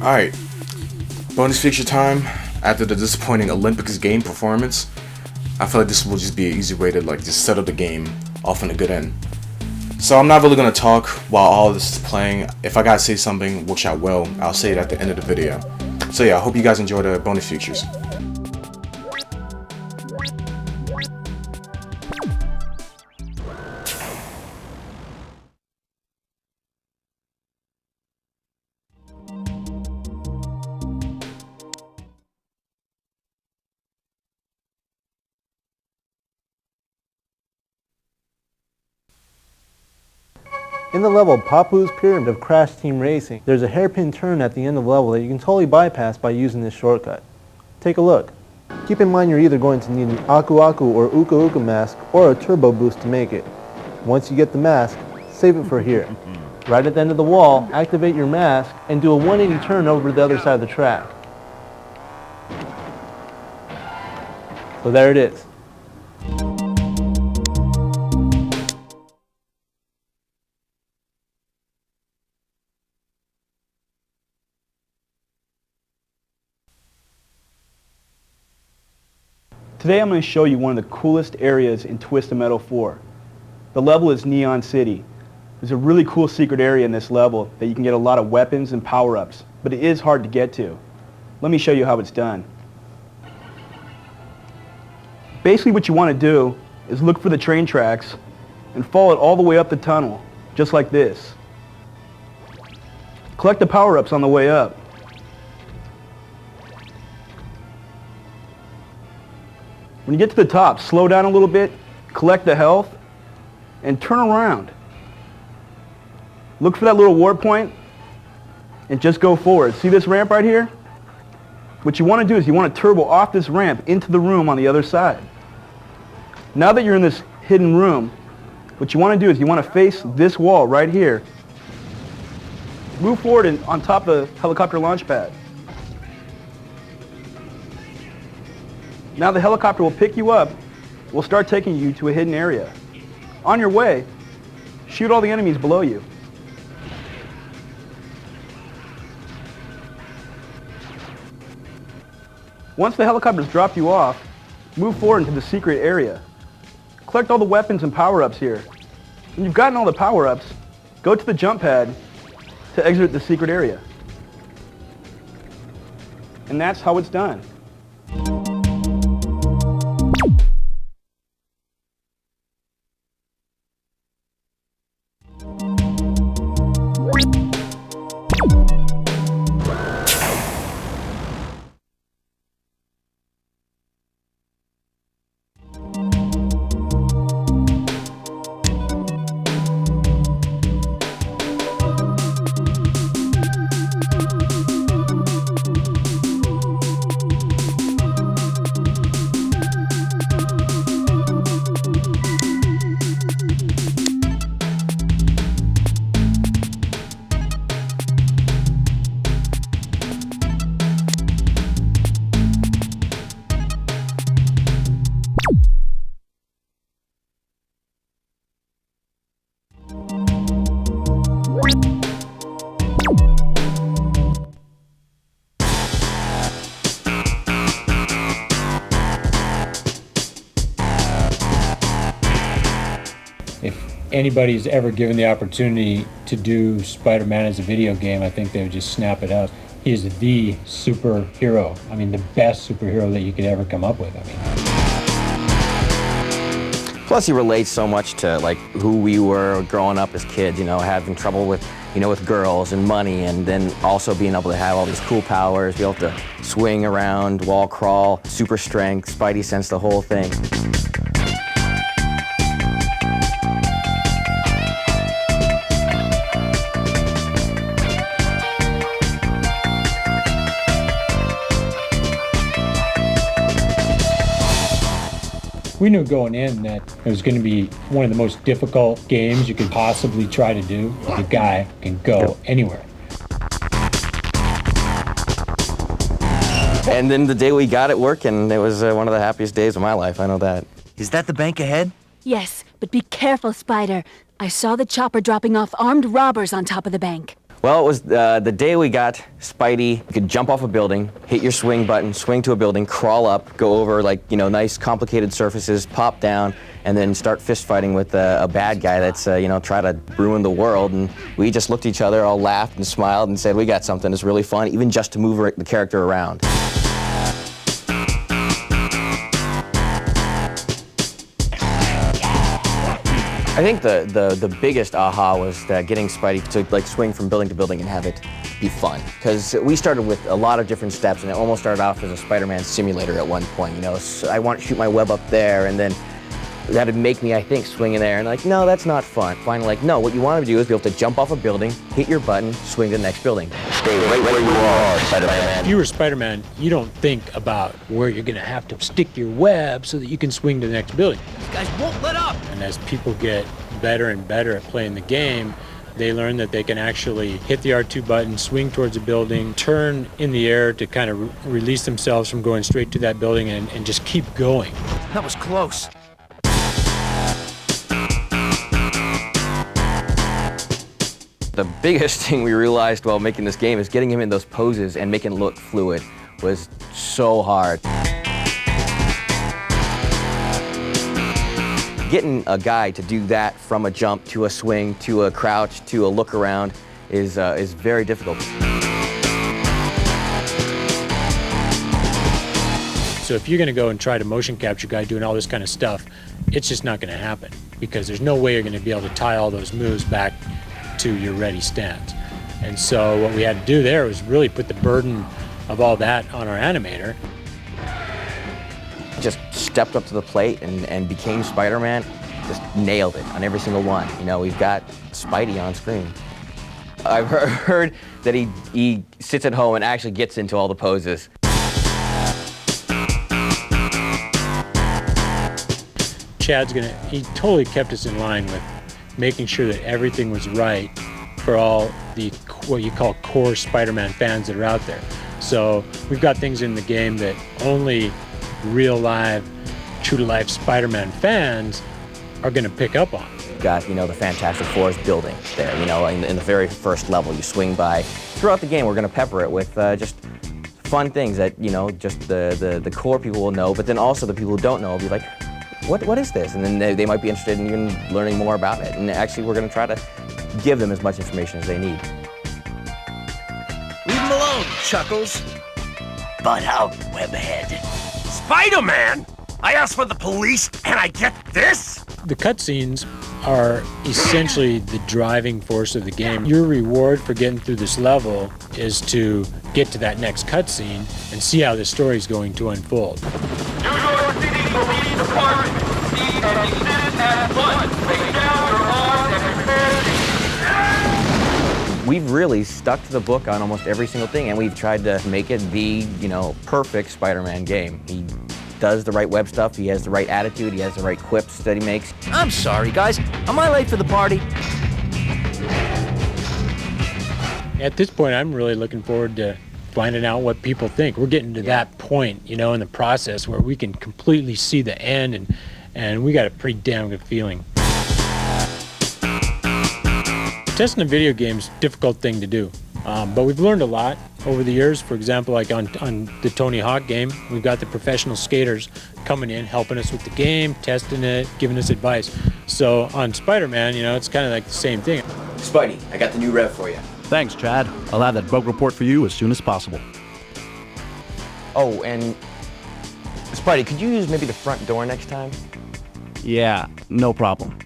Alright, bonus feature time. After the disappointing Olympics game performance, I feel like this will just be an easy way to just set up the game off on a good end. So I'm not really going to talk while all of this is playing. If I gotta say something, which I will, I'll say it at the end of the video. So yeah, I hope you guys enjoy the bonus features. In the level Papu's Pyramid of Crash Team Racing, there's a hairpin turn at the end of the level that you can totally bypass by using this shortcut. Take a look. Keep in mind you're either going to need an Aku Aku or Uka Uka mask or a turbo boost to make it. Once you get the mask, save it for here. Right at the end of the wall, activate your mask and do a 180 turn over to the other side of the track. So there it is. Today I'm going to show you one of the coolest areas in Twisted Metal 4. The level is Neon City. There's a really cool secret area in this level that you can get a lot of weapons and power-ups, but it is hard to get to. Let me show you how it's done. Basically what you want to do is look for the train tracks and follow it all the way up the tunnel, just like this. Collect the power-ups on the way up. When you get to the top, slow down a little bit, collect the health, and turn around. Look for that little warp point, and just go forward. See this ramp right here? What you want to do is you want to turbo off this ramp into the room on the other side. Now that you're in this hidden room, what you want to do is you want to face this wall right here. Move forward on top of the helicopter launch pad. Now the helicopter will pick you up, will start taking you to a hidden area. On your way, shoot all the enemies below you. Once the helicopter's dropped you off, move forward into the secret area. Collect all the weapons and power-ups here. When you've gotten all the power-ups, go to the jump pad to exit the secret area. And that's how it's done. If anybody's ever given the opportunity to do Spider-Man as a video game, I think they would just snap it up. He is the superhero. I mean, the best superhero that you could ever come up with. I mean, plus he relates so much to who we were growing up as kids, having trouble with with girls and money, and then also being able to have all these cool powers, be able to swing around, wall crawl, super strength, spidey sense, the whole thing. we knew going in that it was going to be one of the most difficult games you could possibly try to do. The guy can go anywhere. And then the day we got it working, it was one of the happiest days of my life, I know that. Is that the bank ahead? Yes, but be careful, Spider. I saw the chopper dropping off armed robbers on top of the bank. Well, it was the day we got Spidey. You could jump off a building, hit your swing button, swing to a building, crawl up, go over like, you know, nice complicated surfaces, pop down, and then start fist fighting with a bad guy that's, you know, try to ruin the world. And we just looked at each other, all laughed and smiled and said, we got something that's really fun, even just to move the character around. I think the biggest aha was getting Spidey to like swing from building to building and have it be fun. Because we started with a lot of different steps, and it almost started off as a Spider-Man simulator at one point. You know, so I want to shoot my web up there, and then that'd make me, I think, swing in there. And like, no, that's not fun. Finally, like, no, what you want to do is be able to jump off a building, hit your button, swing to the next building. Stay right where you are, Spider-Man. If you were Spider-Man, you don't think about where you're going to have to stick your web so that you can swing to the next building. These guys won't let up. And as people get better and better at playing the game, they learn that they can actually hit the R2 button, swing towards a building, turn in the air to kind of release themselves from going straight to that building and just keep going. That was close. The biggest thing we realized while making this game is getting him in those poses and making it look fluid was so hard. Getting a guy to do that from a jump to a swing to a crouch to a look around is very difficult. So if you're going to go and try to motion capture a guy doing all this kind of stuff, it's just not going to happen because there's no way you're going to be able to tie all those moves back to your ready stance. And so what we had to do there was really put the burden of all that on our animator. Just stepped up to the plate and became Spider-Man, just nailed it on every single one. You know, we've got Spidey on screen. I've heard that he sits at home and actually gets into all the poses. He totally kept us in line with making sure that everything was right for all the, what you call core Spider-Man fans that are out there. So we've got things in the game that only real live, true to life Spider-Man fans are going to pick up on. You've got, you know, the Fantastic Four's building there, you know, in the very first level you swing by. Throughout the game we're going to pepper it with just fun things that, you know, just the core people will know, but then also the people who don't know will be like, what is this? And then they might be interested in even learning more about it. And actually we're going to try to give them as much information as they need. Leave them alone, Chuckles. Butt out, Webhead. Spider-Man? I asked for the police and I get this? The cutscenes are essentially the driving force of the game. Your reward for getting through this level is to get to that next cutscene and see how the story is going to unfold. New York City Police Department, see and desist at once. Take down your arms and prepare to... We've really stuck to the book on almost every single thing, and we've tried to make it the, you know, perfect Spider-Man game. He does the right web stuff, he has the right attitude, he has the right quips that he makes. I'm sorry, guys. Am I late for the party? At this point, I'm really looking forward to finding out what people think. We're getting to that point, you know, in the process where we can completely see the end, and we got a pretty damn good feeling. Testing a video game's a difficult thing to do, but we've learned a lot over the years. For example, like on the Tony Hawk game, we've got the professional skaters coming in, helping us with the game, testing it, giving us advice. So on Spider-Man, you know, it's kind of like the same thing. Spidey, I got the new rev for you. Thanks, Chad. I'll have that bug report for you as soon as possible. Oh, and Spidey, could you use maybe the front door next time? Yeah, no problem.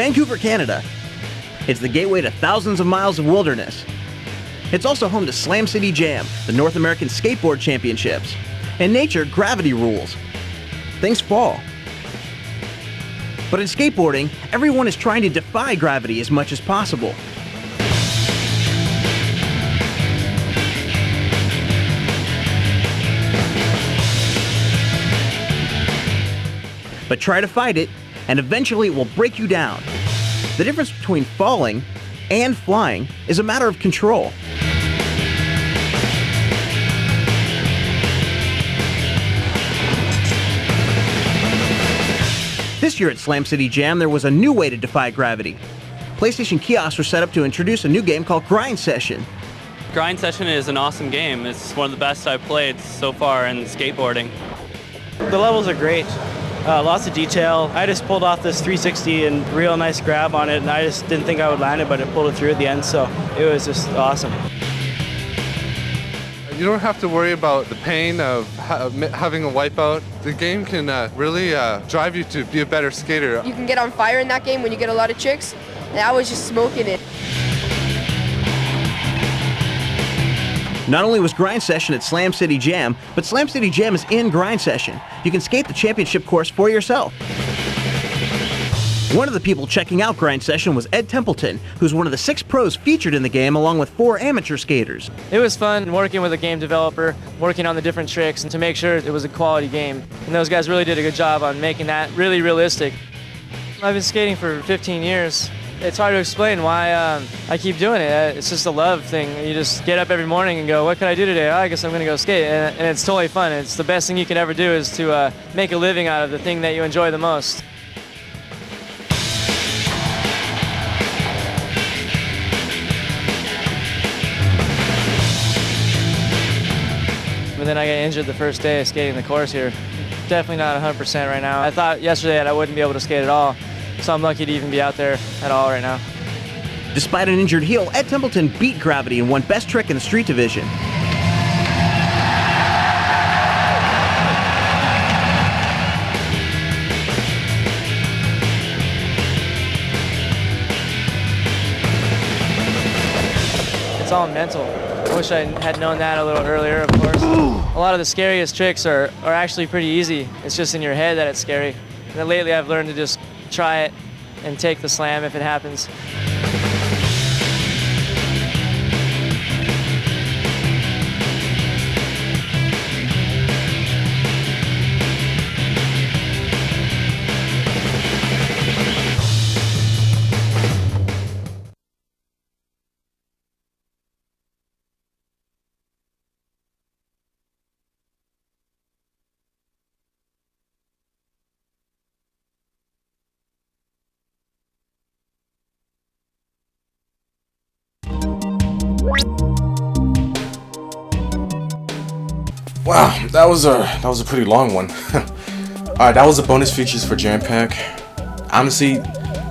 Vancouver, Canada. It's the gateway to thousands of miles of wilderness. It's also home to Slam City Jam, the North American Skateboard Championships. In nature, gravity rules. Things fall. But in skateboarding, everyone is trying to defy gravity as much as possible. But try to fight it, and eventually it will break you down. The difference between falling and flying is a matter of control. This year at Slam City Jam, there was a new way to defy gravity. PlayStation kiosks were set up to introduce a new game called Grind Session. Grind Session is an awesome game. It's one of the best I've played so far in skateboarding. The levels are great. Lots of detail. I just pulled off this 360 and real nice grab on it, and I just didn't think I would land it, but it pulled it through at the end, so it was just awesome. You don't have to worry about the pain of having a wipeout. The game can really drive you to be a better skater. You can get on fire in that game when you get a lot of tricks, and I was just smoking it. Not only was Grind Session at Slam City Jam, but Slam City Jam is in Grind Session. You can skate the championship course for yourself. One of the people checking out Grind Session was Ed Templeton, who's one of the 6 pros featured in the game along with 4 amateur skaters. It was fun working with a game developer, working on the different tricks, and to make sure it was a quality game. And those guys really did a good job on making that really realistic. I've been skating for 15 years. It's hard to explain why I keep doing it. It's just a love thing. You just get up every morning and go, what can I do today? Oh, I guess I'm gonna go skate. And it's totally fun. It's the best thing you can ever do is to make a living out of the thing that you enjoy the most. But then I got injured the first day of skating the course here. Definitely not 100% right now. I thought yesterday that I wouldn't be able to skate at all, so I'm lucky to even be out there at all right now. Despite an injured heel, Ed Templeton beat gravity and won Best Trick in the Street Division. It's all mental. I wish I had known that a little earlier, of course. A lot of the scariest tricks are actually pretty easy. It's just in your head that it's scary. And then lately I've learned to just try it and take the slam if it happens. Wow, that was a pretty long one. Alright, that was the bonus features for Jampack. Honestly,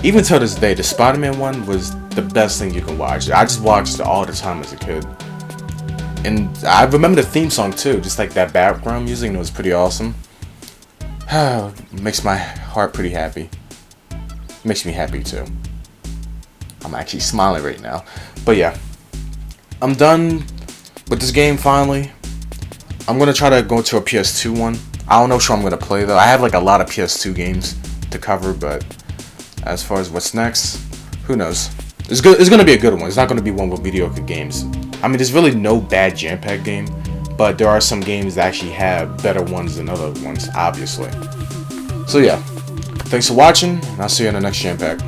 even till this day, the Spider-Man one was the best thing you can watch. I just watched it all the time as a kid. And I remember the theme song too, just like that background music, and it was pretty awesome. Makes my heart pretty happy. Makes me happy too. I'm actually smiling right now. But yeah, I'm done with this game finally. I'm gonna try to go to a PS2 one. I don't know which one I'm gonna play though. I have like a lot of PS2 games to cover, but as far as what's next, who knows? It's gonna be a good one. It's not gonna be one with mediocre games. I mean, there's really no bad Jampack game, but there are some games that actually have better ones than other ones, obviously. So yeah, thanks for watching, and I'll see you in the next Jampack.